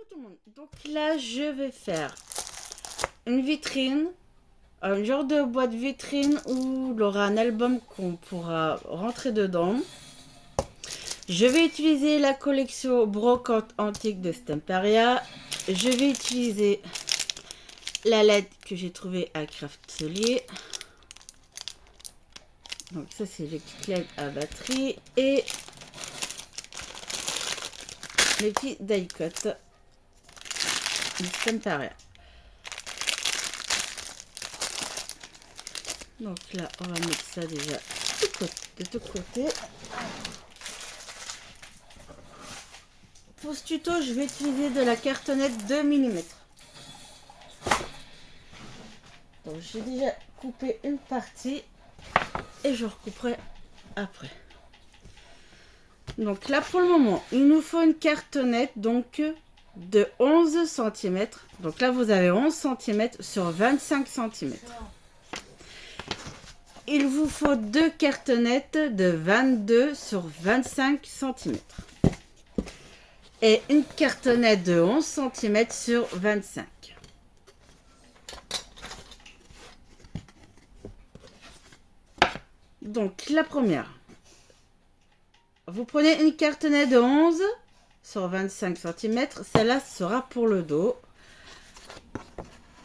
tout le monde. Donc là, je vais faire une vitrine, un genre de boîte vitrine où il y aura un album qu'on pourra rentrer dedans. Je vais utiliser la collection brocante antique de Stamperia. Je vais utiliser la LED que j'ai trouvée à Craftelier. Donc ça, c'est les petites LED à batterie. Et les petits die-cut de Stamperia. Donc là, on va mettre ça déjà de tous côtés. Pour ce tuto, je vais utiliser de la cartonnette 2 mm. Donc j'ai déjà coupé une partie et je recouperai après. Donc là pour le moment, il nous faut une cartonnette donc de 11 cm. Donc là vous avez 11 cm sur 25 cm. Il vous faut deux cartonnettes de 22 sur 25 cm. Et une cartonnette de 11 cm sur 25. Donc la première, vous prenez une cartonnette de 11 sur 25 cm, celle-là sera pour le dos.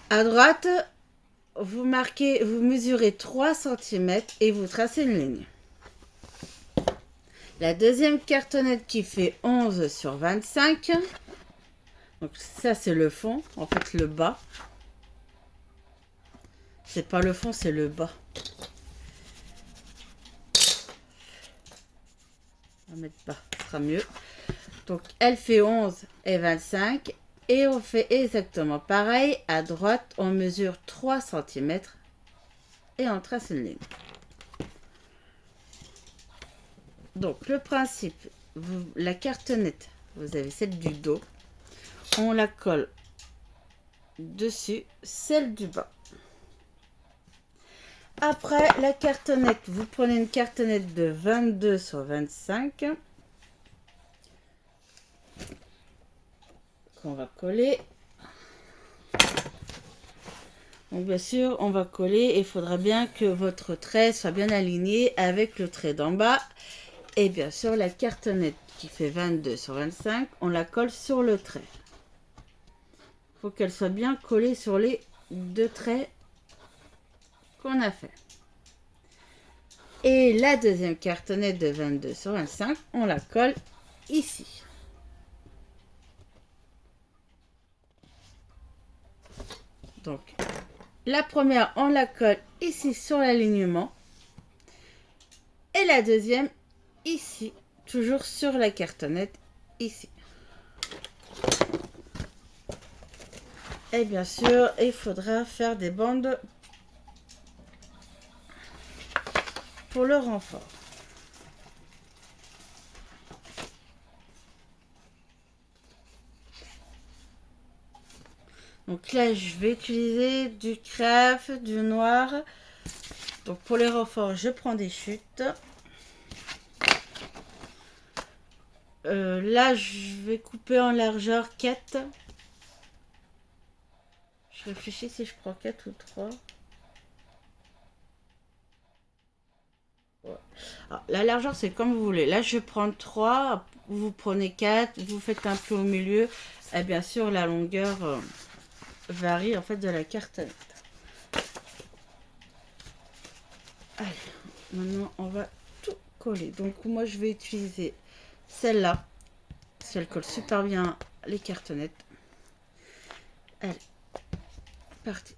À droite, vous mesurez 3 cm et vous tracez une ligne. La deuxième cartonnette qui fait 11 sur 25, donc ça c'est le fond, en fait le bas. C'est pas le fond, c'est le bas. On va mettre bas, ce sera mieux. Donc elle fait 11 et 25 et on fait exactement pareil. À droite, on mesure 3 cm et on trace une ligne. Donc le principe, la cartonnette, vous avez celle du dos, on la colle dessus, celle du bas. Après la cartonnette, vous prenez une cartonnette de 22 sur 25 qu'on va coller. Donc bien sûr, on va coller et il faudra bien que votre trait soit bien aligné avec le trait d'en bas. Et bien sûr, la cartonnette qui fait 22 sur 25, on la colle sur le trait. Il faut qu'elle soit bien collée sur les deux traits qu'on a fait. Et la deuxième cartonnette de 22 sur 25, on la colle ici. Donc, la première, on la colle ici sur l'alignement. Et la deuxième, ici, toujours sur la cartonnette, ici. Et bien sûr, il faudra faire des bandes pour le renfort. Donc là, je vais utiliser du crève, du noir. Donc pour les renforts, je prends des chutes. Là, je vais couper en largeur 4. Je réfléchis si je prends 4 ou 3. Ouais. Alors, la largeur, c'est comme vous voulez. Là, je vais prendre 3. Vous prenez 4. Vous faites un peu au milieu. Et bien sûr, la longueur varie en fait de la cartonnette. Allez, maintenant, on va tout coller. Donc, moi, je vais utiliser celle-là. Parce qu'elle colle super bien les cartonnettes. Allez, parti.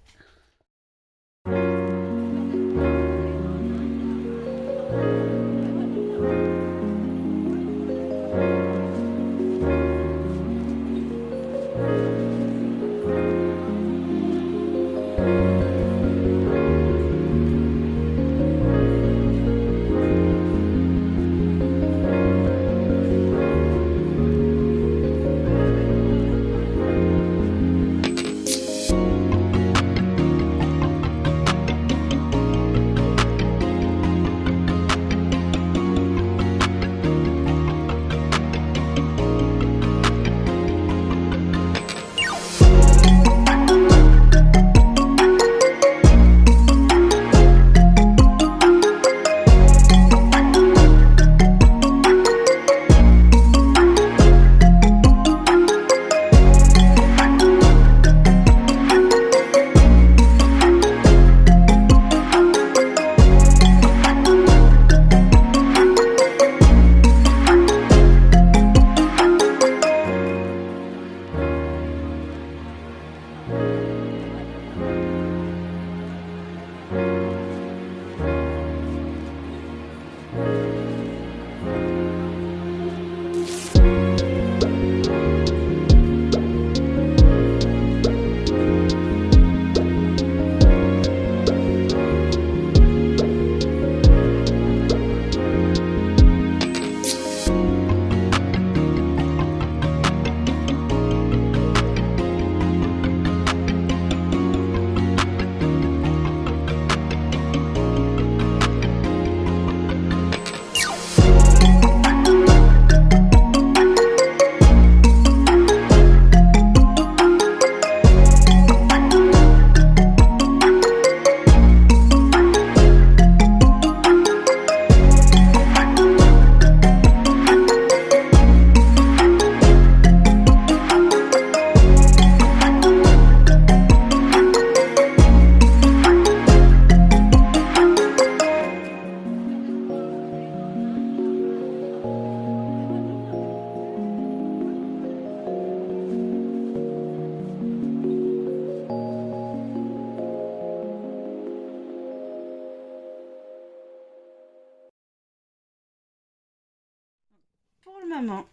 Pour le moment,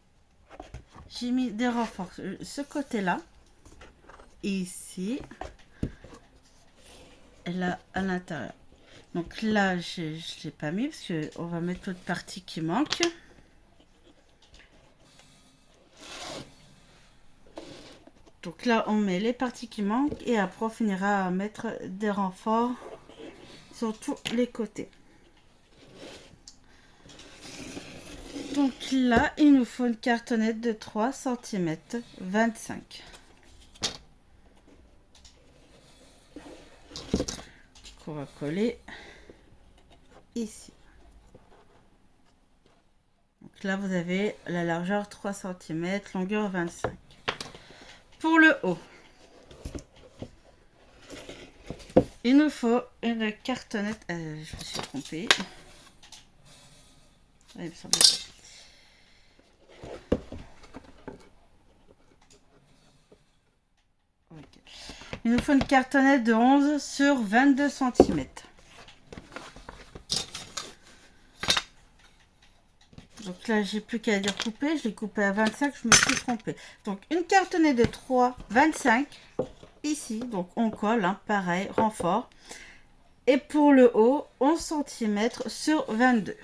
j'ai mis des renforts ce côté-là, ici, et là à l'intérieur. Donc là, je ne l'ai pas mis parce qu'on va mettre l'autre partie qui manque. Donc là, on met les parties qui manquent et après, on finira à mettre des renforts sur tous les côtés. Donc là, il nous faut une cartonnette de 3 cm 25. Qu'on va coller ici. Donc là, vous avez la largeur 3 cm, longueur 25. Pour le haut, il nous faut une cartonnette. Je me suis trompée. Il me semble. Okay. Il nous faut une cartonnette de 11 sur 22 cm. Donc là, j'ai plus qu'à dire couper. Je l'ai coupé à 25, je me suis trompée. Donc une cartonnette de 3, 25 ici. Donc on colle, hein, pareil, renfort. Et pour le haut, 11 cm sur 22.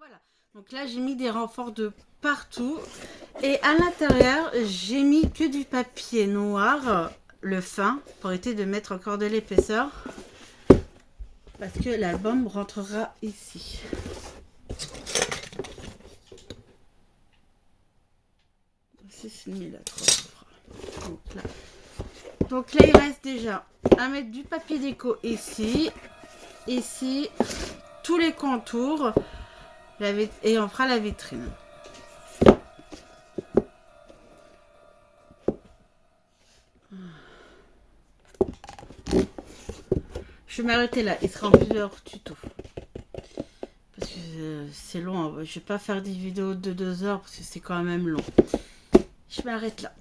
Voilà, donc là j'ai mis des renforts de partout et à l'intérieur j'ai mis que du papier noir, le fin, pour éviter de mettre encore de l'épaisseur parce que l'album rentrera ici. C'est là, donc là il reste déjà à mettre du papier déco ici, tous les contours et on fera la vitrine. Je vais m'arrêter là, il sera en plusieurs tutos. Parce que c'est long, je vais pas faire des vidéos de 2 heures parce que c'est quand même long. Je m'arrête là.